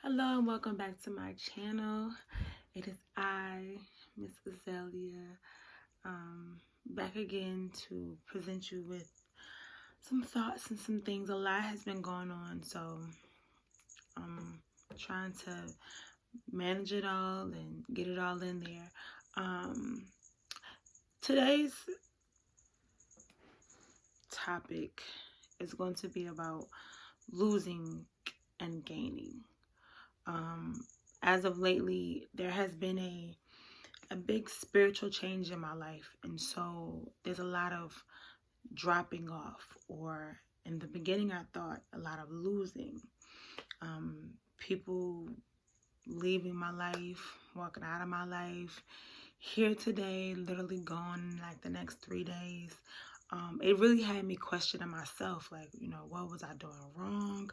Hello and welcome back to my channel. It is I, Miss Azalea, back again to present you with some thoughts and some things. A lot has been going on, so I'm trying to manage it all and get it all in there. Today's topic is going to be about losing and gaining. As of lately, there has been a big spiritual change in my life, and so there's a lot of dropping off, or in the beginning I thought a lot of losing. People leaving my life, walking out of my life, here today, literally gone like the next 3 days. It really had me questioning myself, like, what was I doing wrong?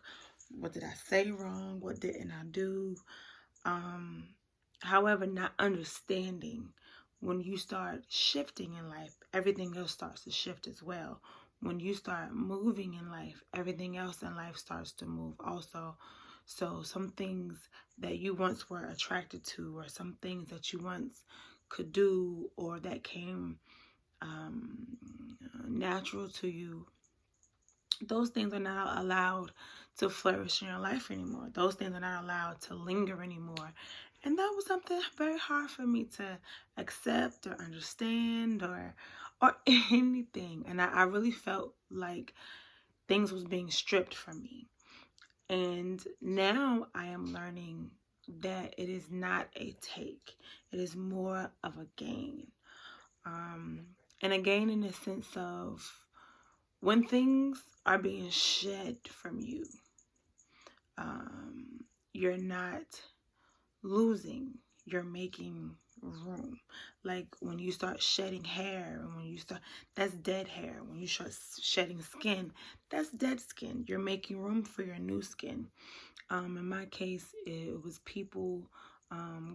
What did I say wrong? What didn't I do? However, not understanding, when you start shifting in life, everything else starts to shift as well. When you start moving in life, everything else in life starts to move also. So some things that you once were attracted to, or some things that you once could do, or that came natural to you, those things are not allowed to flourish in your life anymore. Those things are not allowed to linger anymore. And that was something very hard for me to accept or understand, or anything. And I really felt like things was being stripped from me. And now I am learning that it is not a take. It is more of a gain. And a gain in the sense of, when things are being shed from you, you're not losing, you're making room. Like when you start shedding hair, and when you start, that's dead hair. When you start shedding skin, that's dead skin. You're making room for your new skin. In my case, it was people,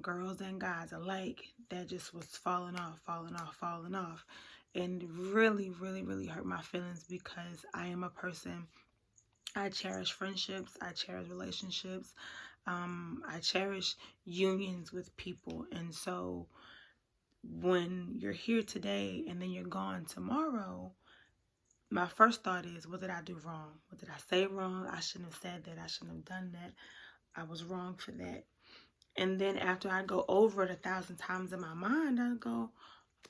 girls and guys alike, that just was falling off. And really, really, really hurt my feelings, because I am a person, I cherish friendships, I cherish relationships, I cherish unions with people. And so when you're here today and then you're gone tomorrow, my first thought is, what did I do wrong? What did I say wrong? I shouldn't have said that. I shouldn't have done that. I was wrong for that. And then after I go over it 1,000 times in my mind, I go,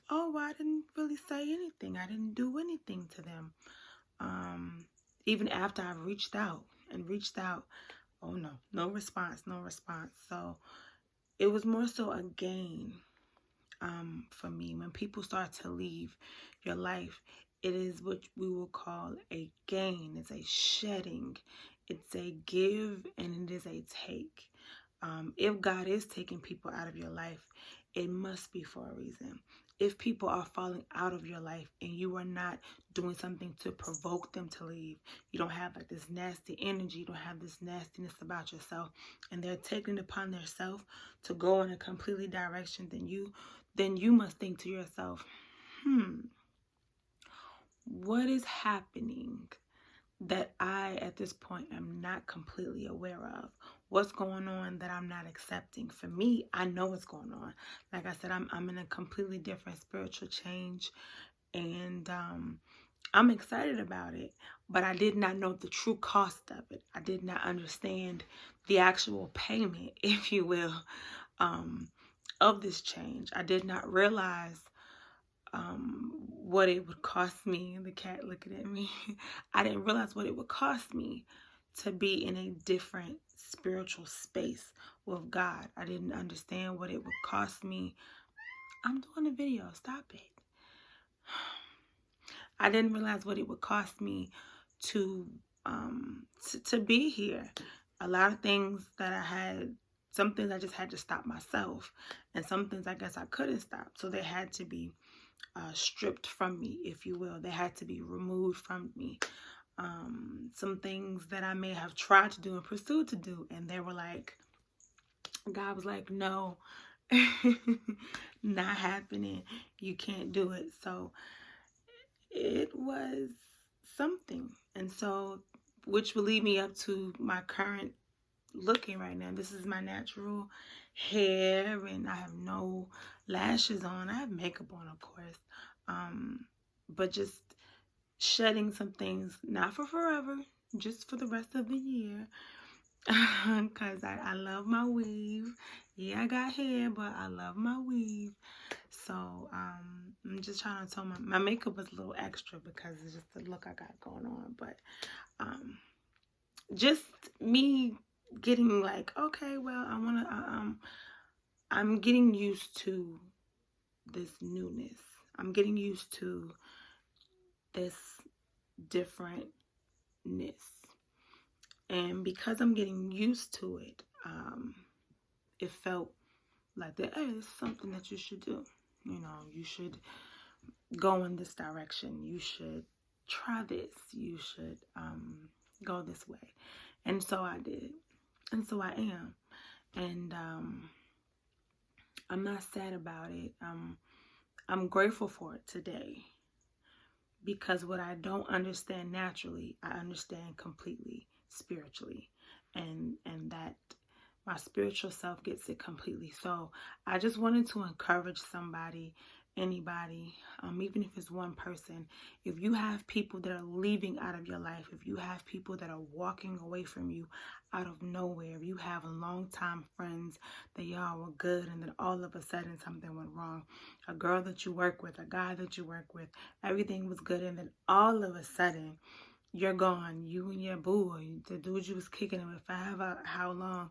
oh, well, I didn't really say anything. I didn't do anything to them. Even after I've reached out and reached out, oh no, no response. So it was more so a gain for me. When people start to leave your life, it is what we will call a gain. It's a shedding. It's a give, and it is a take. If God is taking people out of your life, it must be for a reason. If people are falling out of your life and you are not doing something to provoke them to leave, you don't have like this nasty energy, you don't have this nastiness about yourself, and they're taking it upon themselves to go in a completely direction, then you must think to yourself, what is happening that I, at this point, am not completely aware of? What's going on that I'm not accepting? For me, I know what's going on. Like I said, I'm in a completely different spiritual change, and I'm excited about it, but I did not know the true cost of it. I did not understand the actual payment, if you will, of this change. I did not realize what it would cost me. The cat looking at me. I didn't realize what it would cost me to be in a different spiritual space with God. I didn't understand what it would cost me. I'm doing a video. Stop it. I didn't realize what it would cost me to be here. A lot of things that I had, some things I just had to stop myself, and some things I guess I couldn't stop. So they had to be stripped from me, if you will. They had to be removed from me. Some things that I may have tried to do and pursued to do, and they were like, God was like, no, not happening. You can't do it. So it was something. And so, which will lead me up to my current, looking right now. This is my natural hair, and I have no lashes on. I have makeup on, of course, but just shedding some things, not for forever, just for the rest of the year, because I love my weave. Yeah, I got hair, but I love my weave. So I'm just trying to tell my makeup is a little extra because it's just the look I got going on. But just me getting like, okay, well, I'm getting used to this newness. I'm getting used to this differentness. And because I'm getting used to it, it felt like that, hey, it's something that you should do. You know, you should go in this direction. You should try this. You should go this way. And so I did. And so I am. And I'm not sad about it. I'm grateful for it today. Because what I don't understand naturally, I understand completely spiritually. And that my spiritual self gets it completely. So I just wanted to encourage somebody, anybody, even if it's one person, if you have people that are leaving out of your life, if you have people that are walking away from you out of nowhere, if you have longtime friends that y'all were good and then all of a sudden something went wrong, a girl that you work with, a guy that you work with, everything was good and then all of a sudden you're gone, you and your boo, or the dude you was kicking it with for how long,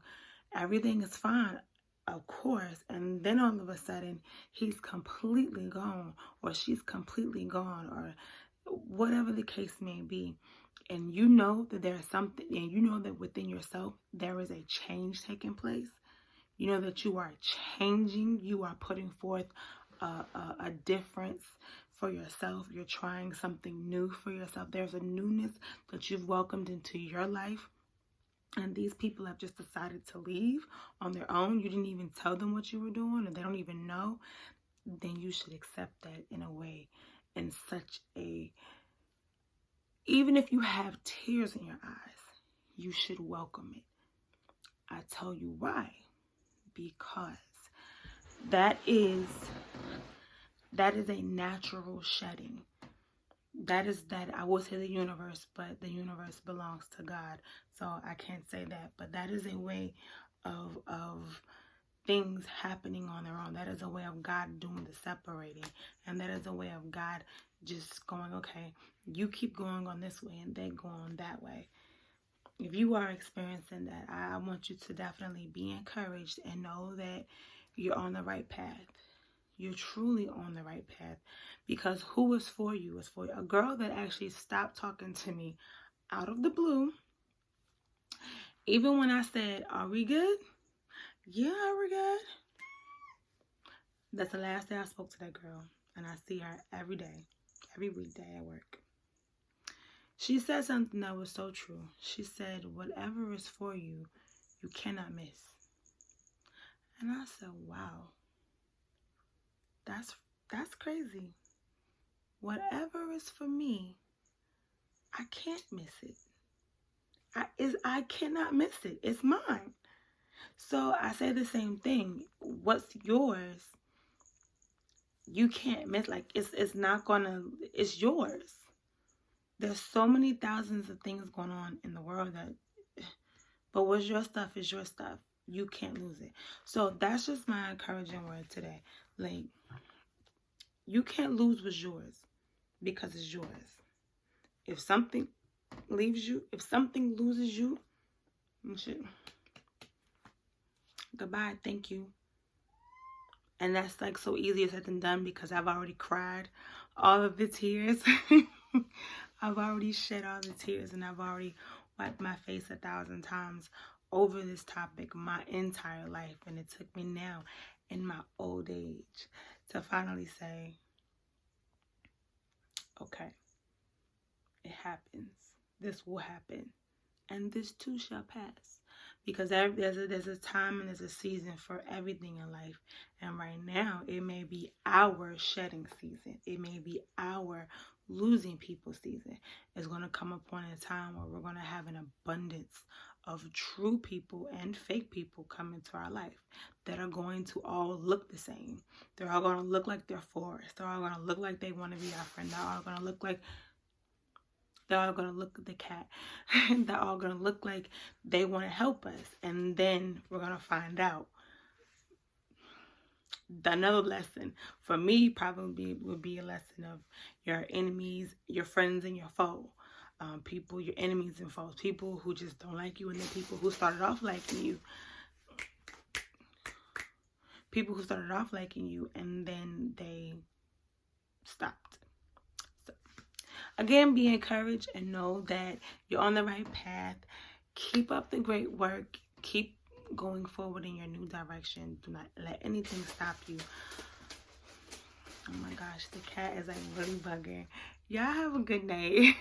everything is fine, of course, and then all of a sudden he's completely gone or she's completely gone or whatever the case may be, and you know that there's something, and you know that within yourself there is a change taking place. You know that you are changing, you are putting forth a difference for yourself. You're trying something new for yourself. There's a newness that you've welcomed into your life. And these people have just decided to leave on their own. You didn't even tell them what you were doing, and they don't even know. Then you should accept that in a way, in such a, even if you have tears in your eyes, you should welcome it. I tell you why. Because that is a natural shedding. That I will say the universe, but the universe belongs to God, so I can't say that. But that is a way of things happening on their own. That is a way of God doing the separating, and that is a way of God just going, okay, you keep going on this way and they go on that way. If you are experiencing that, I want you to definitely be encouraged and know that you're on the right path. You're truly on the right path, because who is for you is for you. A girl that actually stopped talking to me out of the blue, even when I said, are we good? Yeah, we're good. That's the last day I spoke to that girl, and I see her every day, every weekday at work. She said something that was so true. She said, whatever is for you, you cannot miss. And I said, wow, that's crazy. Whatever is for me, I can't miss it. I cannot miss it. It's mine. So I say the same thing. What's yours, you can't miss. Like, it's not gonna, it's yours. There's so many thousands of things going on in the world but what's your stuff is your stuff. You can't lose it. So that's just my encouraging word today. Like, you can't lose what's yours because it's yours. If something leaves you, if something loses you, shit, goodbye, thank you. And that's like so easier said than done, because I've already cried all of the tears. I've already shed all the tears, and I've already wiped my face 1,000 times over this topic my entire life. And it took me now in my old age to finally say, okay, it happens. This will happen. And this too shall pass. Because there's a time and there's a season for everything in life. And right now, it may be our shedding season. It may be our losing people season. It's going to come upon a time where we're going to have an abundance of true people and fake people come into our life that are going to all look the same. They're all going to look like they're for us. They're all going to look like they want to be our friend. They're all going to look like the cat. They're all going to look like they want to help us. And then we're going to find out. Another lesson for me probably would be a lesson of your enemies, your friends, and your foe. People, your enemies and foes, people who just don't like you, and then people who started off liking you. People who started off liking you and then they stopped. So, again, be encouraged and know that you're on the right path. Keep up the great work. Keep going forward in your new direction. Do not let anything stop you. Oh my gosh, the cat is like really bugging. Y'all have a good night.